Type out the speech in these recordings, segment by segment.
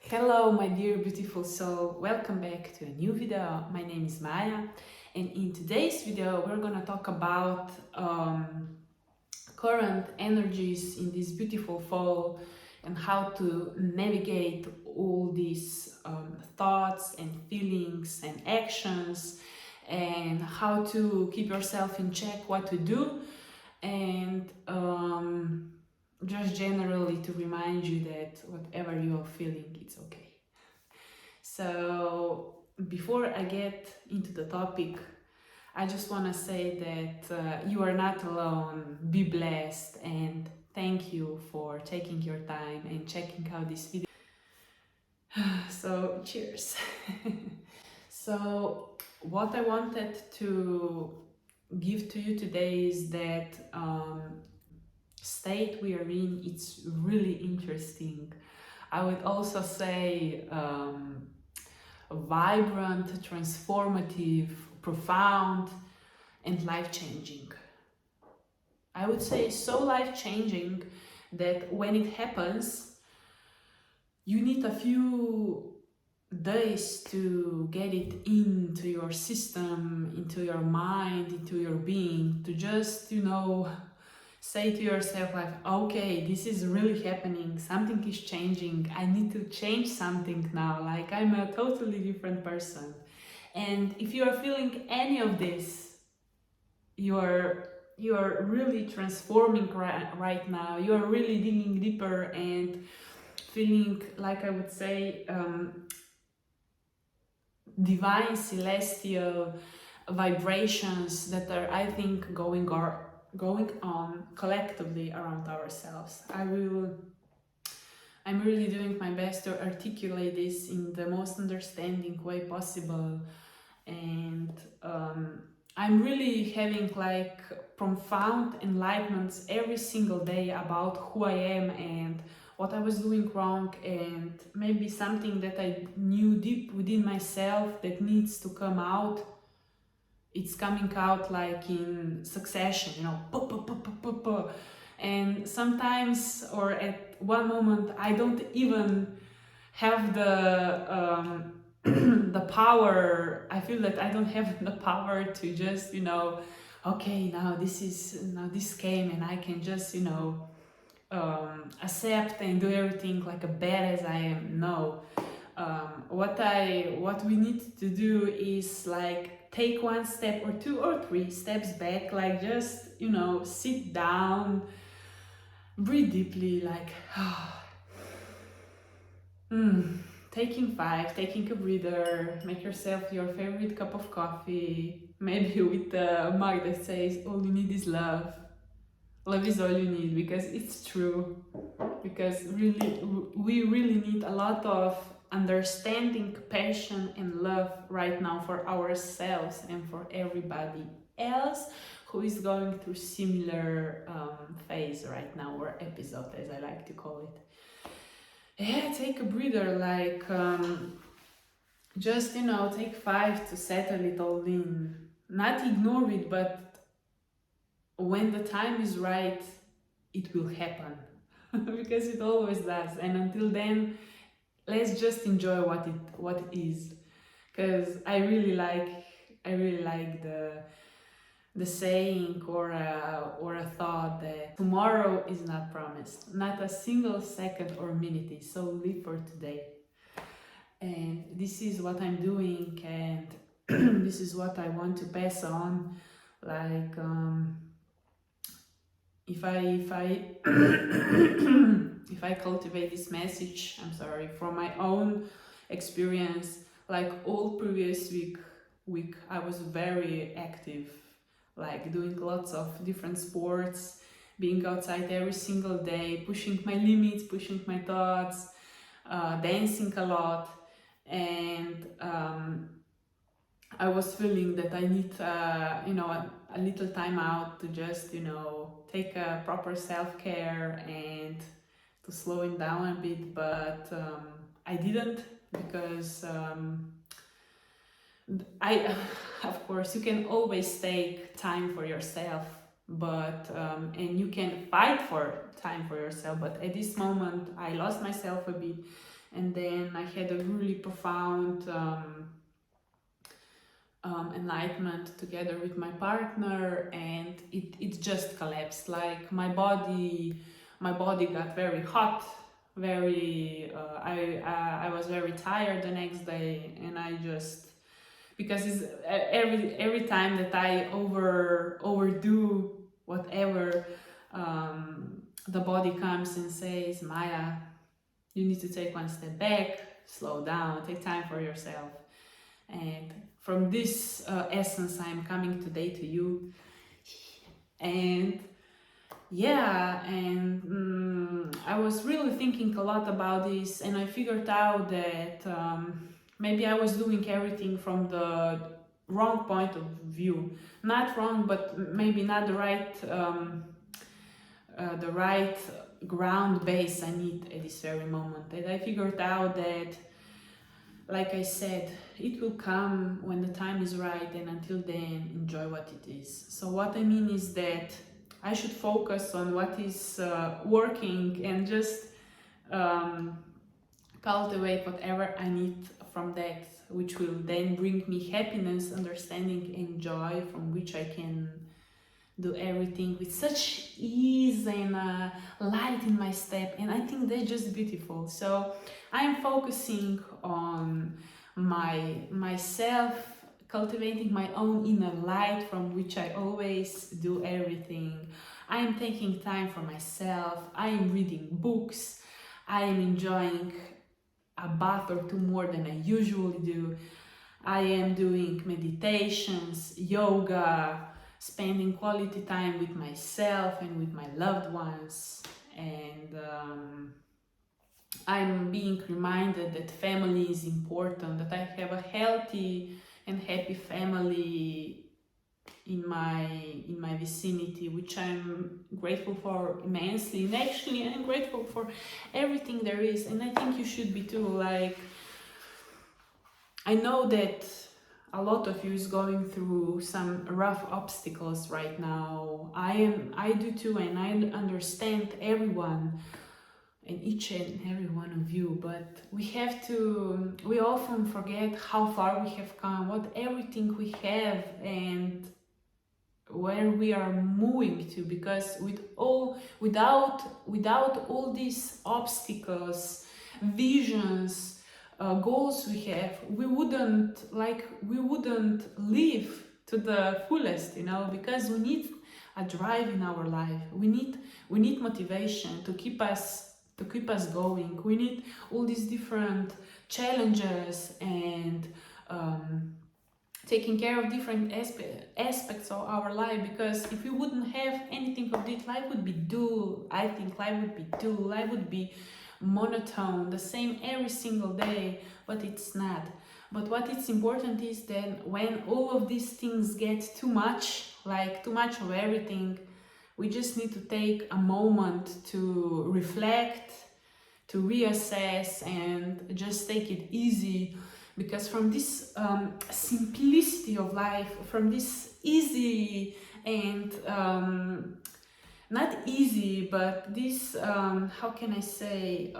Hello my dear beautiful soul, welcome back to a new video. My name is Maja, and in today's video we're gonna talk about current energies in this beautiful fall and how to navigate all these thoughts and feelings and actions, and how to keep yourself in check, what to do, and just generally to remind you that whatever you are feeling, it's okay. So before I get into the topic, I just want to say that you are not alone. Be blessed, and thank you for taking your time and checking out this video. So cheers. So what I wanted to give to you today is that state we are in, it's really interesting. I would also say vibrant, transformative, profound, and life-changing. I would say so life-changing that when it happens, you need a few days to get it into your system, into your mind, into your being, to just, say to yourself like, okay, this is really happening, something is changing, I need to change something now, like I'm a totally different person. And if you are feeling any of this, you are really transforming right now. You are really digging deeper and feeling, like I would say, divine celestial vibrations that are, I think, going on collectively around ourselves. I'm really doing my best to articulate this in the most understanding way possible, and I'm really having like profound enlightenments every single day about who I am and what I was doing wrong, and maybe something that I knew deep within myself that needs to come out. It's coming out like in succession, and sometimes, or at one moment, I don't even have the the power. I feel that I don't have the power to just, okay, now this came and I can just, accept and do everything like a bad as I am. No. What we need to do is like take one step or two or three steps back, like just, sit down, breathe deeply, like taking 5, taking a breather, make yourself your favorite cup of coffee, maybe with a mug that says all you need is love. Love is all you need, because it's true. Because really, we really need a lot of understanding, passion, and love right now for ourselves and for everybody else who is going through similar phase right now, or episode, as I like to call it. Yeah, take a breather, like just, take 5 to settle it all in. Not ignore it, but when the time is right, it will happen. Because it always does. And until then, let's just enjoy what it is. Because I really like the saying, or a thought that tomorrow is not promised, not a single second or minute is, so live for today. And this is what I'm doing, and this is what I want to pass on. Like if I if I cultivate this message, I'm sorry, from my own experience, like all previous week I was very active, like doing lots of different sports, being outside every single day, pushing my limits, pushing my thoughts, dancing a lot, and I was feeling that I need a little time out to just, take a proper self-care and to slow it down a bit, but I didn't, because I of course you can always take time for yourself, but and you can fight for time for yourself, but at this moment I lost myself a bit and then I had a really profound enlightenment together with my partner, and it just collapsed. Like my body got very hot, very I was very tired the next day, and I just, because it's every time that I overdo whatever, the body comes and says, Maya, you need to take one step back, slow down, take time for yourself. And from this essence, I'm coming today to you. And yeah, and I was really thinking a lot about this, and I figured out that maybe I was doing everything from the wrong point of view. Not wrong, but maybe not the right ground base I need at this very moment. And I figured out that, like I said, it will come when the time is right, and until then, enjoy what it is. So what I mean is that I should focus on what is working, and just cultivate whatever I need from that, which will then bring me happiness, understanding, and joy, from which I can do everything with such ease and light in my step. And I think they're just beautiful. So I'm focusing on myself, cultivating my own inner light, from which I always do everything. I am taking time for myself. I am reading books. I am enjoying a bath or two more than I usually do. I am doing meditations, yoga, spending quality time with myself and with my loved ones. And I'm being reminded that family is important, that I have a healthy and happy family in my vicinity, which I'm grateful for immensely. And actually, I'm grateful for everything there is, and I think you should be too. Like, I know that a lot of you is going through some rough obstacles right now. I do too, and I understand everyone and each and every one of you, but we often forget how far we have come, what everything we have, and where we are moving to, because without all these obstacles, visions, goals we have, we wouldn't live to the fullest, because we need a drive in our life. We need motivation to keep us going. We need all these different challenges and taking care of different aspects of our life, because if we wouldn't have anything of this, life would be dull. I think life would be dull. Life would be monotone, the same every single day, but it's not. But what is important is that when all of these things get too much, like too much of everything, we just need to take a moment to reflect, to reassess, and just take it easy. Because from this simplicity of life, from this easy and not easy, but this, how can I say,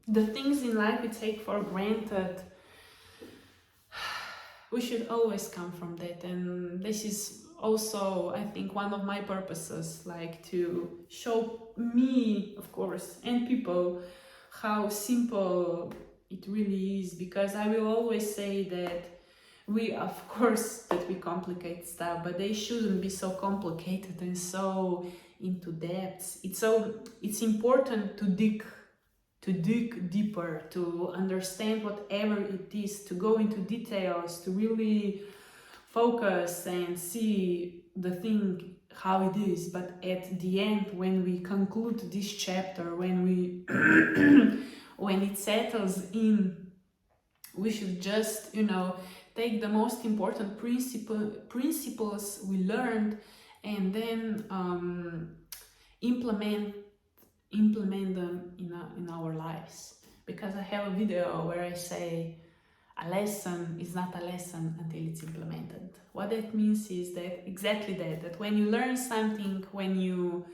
the things in life we take for granted, we should always come from that. And this is also, I think, one of my purposes, like to show me, of course, and people, how simple it really is. Because I will always say that of course we complicate stuff, but they shouldn't be so complicated and so into depths. It's important to dig deeper, to understand whatever it is, to go into details, to really focus and see the thing how it is. But at the end, when we conclude this chapter, when we when it settles in, we should just take the most important principles we learned, and then implement them in our lives. Because I have a video where I say a lesson is not a lesson until it's implemented. What that means is that exactly that when you learn something, when you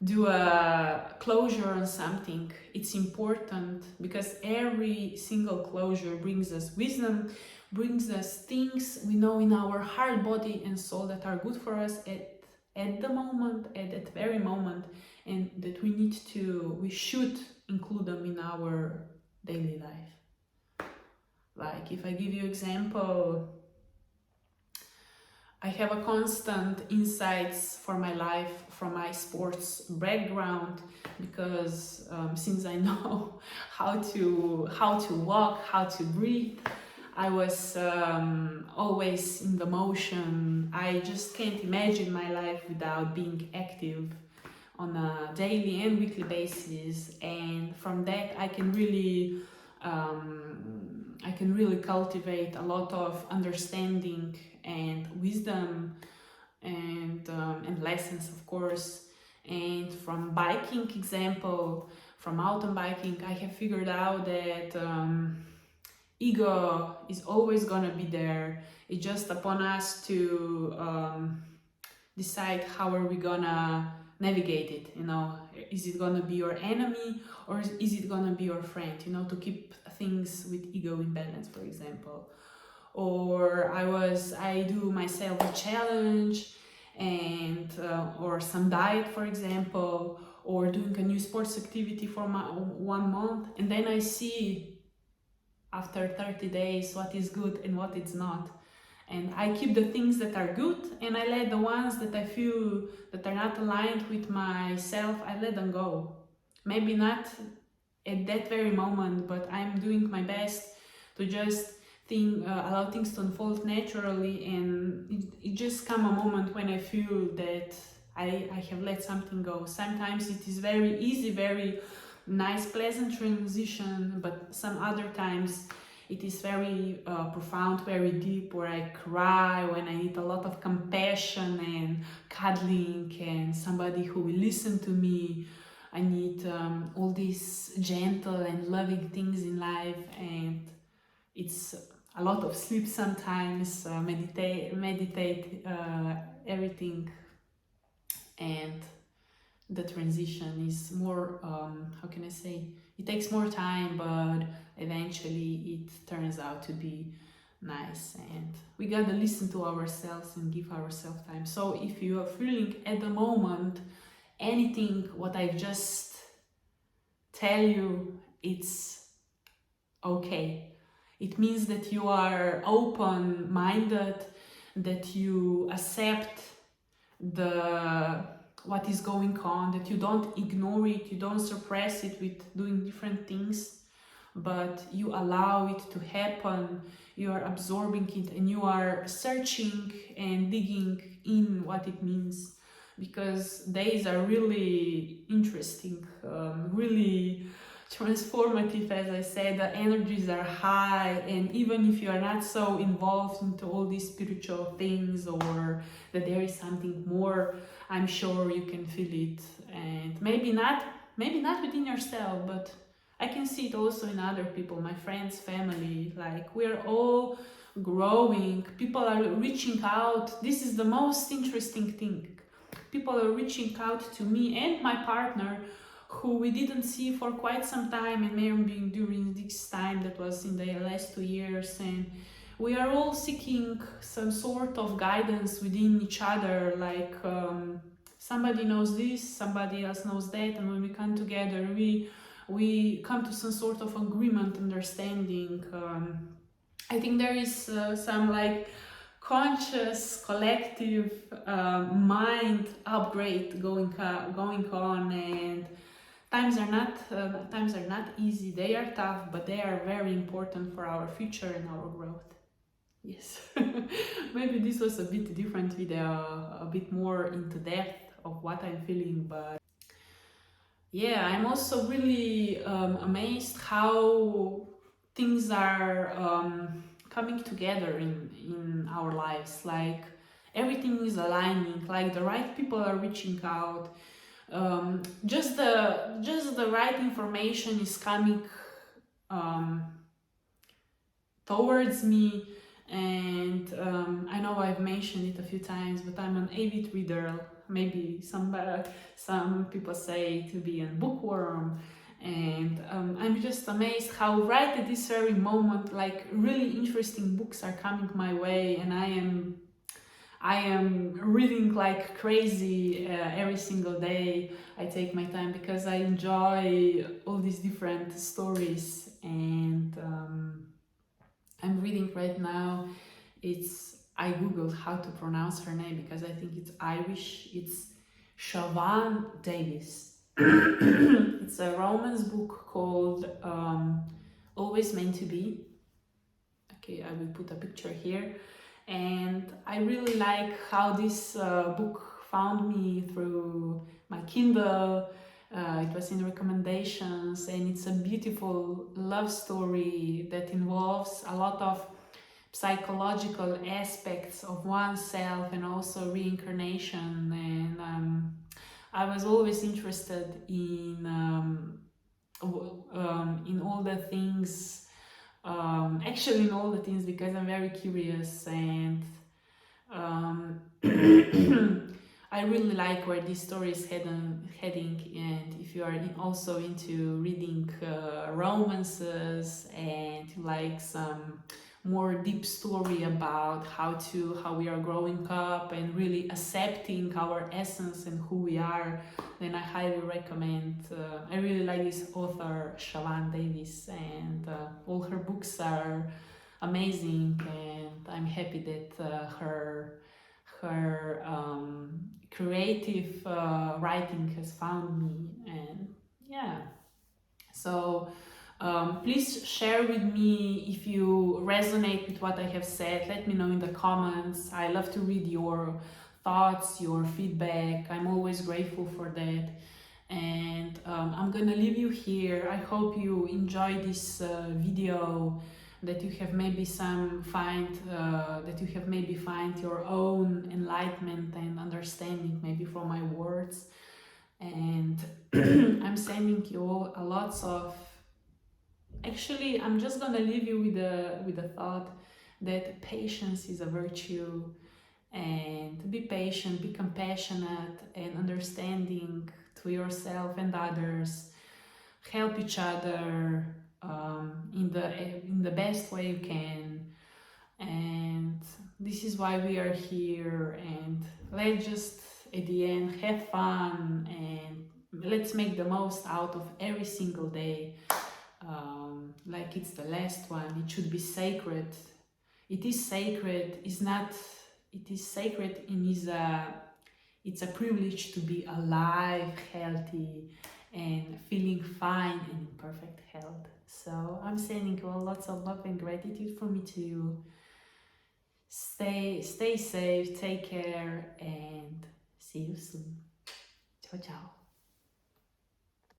do a closure on something, it's important, because every single closure brings us wisdom, brings us things we know in our heart, body and soul that are good for us at the moment, at that very moment, and that we should include them in our daily life. Like, if I give you example, I have a constant insights for my life from my sports background, because since I know how to walk, how to breathe, I was always in the motion. I just can't imagine my life without being active on a daily and weekly basis, and from that I can really cultivate a lot of understanding and wisdom and lessons, of course. And from biking example, from mountain biking, I have figured out that ego is always gonna be there. It's just upon us to decide how are we gonna navigate it, you know. Is it gonna be your enemy, or is it gonna be your friend, you know, to keep things with ego in balance, for example. Or I do myself a challenge, and or some diet, for example, or doing a new sports activity for 1 month, and then I see after 30 days what is good and what is not. And I keep the things that are good, and I let the ones that I feel that are not aligned with myself, I let them go. Maybe not at that very moment, but I'm doing my best to just allow things to unfold naturally, and it just come a moment when I feel that I have let something go. Sometimes it is very easy, very nice, pleasant transition, but some other times it is very profound, very deep, where I cry, when I need a lot of compassion and cuddling and somebody who will listen to me. I need all these gentle and loving things in life, and it's a lot of sleep sometimes, meditate, everything, and the transition is more, how can I say, it takes more time, but eventually it turns out to be nice, and we gotta listen to ourselves and give ourselves time. So if you are feeling at the moment anything what I just tell you, it's okay. It means that you are open-minded, that you accept what is going on, that you don't ignore it, you don't suppress it with doing different things, but you allow it to happen. You are absorbing it, and you are searching and digging in what it means, because days are really interesting, really transformative. As I said, the energies are high, and even if you are not so involved into all these spiritual things, or that there is something more, I'm sure you can feel it. And maybe not within yourself, but I can see it also in other people, my friends, family. Like, we're all growing, people are reaching out. This is the most interesting thing. People are reaching out to me and my partner, who we didn't see for quite some time, and maybe during this time that was in the last 2 years, and we are all seeking some sort of guidance within each other. Like, somebody knows this, somebody else knows that, and when we come together, we come to some sort of agreement, understanding. I think there is some like conscious collective mind upgrade going on, and times are not easy. They are tough, but they are very important for our future and our growth. Yes. Maybe this was a bit different video, a bit more into depth of what I'm feeling, but yeah, I'm also really amazed how things are coming together in our lives. Like, everything is aligning, like the right people are reaching out, just the right information is coming towards me. And I know I've mentioned it a few times, but I'm an avid reader. maybe some people say to be a bookworm. And I'm just amazed how right at this very moment, like really interesting books are coming my way, and I am reading like crazy every single day. I take my time because I enjoy all these different stories, and I'm reading right now. I googled how to pronounce her name because I think it's Irish. It's Siobhan Davis. It's a romance book called Always Meant to Be. Okay, I will put a picture here. And I really like how this book found me through my Kindle. It was in recommendations, and it's a beautiful love story that involves a lot of psychological aspects of oneself and also reincarnation. And I was always interested in all the things, actually in all the things, because I'm very curious, and I really like where this story is heading. And if you are also into reading romances, and you like some more deep story about how we are growing up and really accepting our essence and who we are, then I highly recommend. I really like this author Siobhan Davis, and all her books are amazing, and I'm happy that her creative writing has found me. And yeah, so please share with me if you resonate with what I have said. Let me know in the comments. I love to read your thoughts, your feedback. I'm always grateful for that. And I'm gonna leave you here. I hope you enjoy this video, that you have maybe find your own enlightenment and understanding maybe from my words. And I'm sending you all a lots of, actually I'm just gonna leave you with the thought that patience is a virtue, and be patient, be compassionate and understanding to yourself and others. Help each other in the best way you can. And this is why we are here. And let's just at the end have fun, and let's make the most out of every single day, like it's the last one. It should be sacred. It is sacred. It is sacred, and it's a privilege to be alive, healthy, and feeling fine and in perfect health. So I'm sending you all lots of love and gratitude for me too. Stay safe, take care, and see you soon. Ciao, ciao.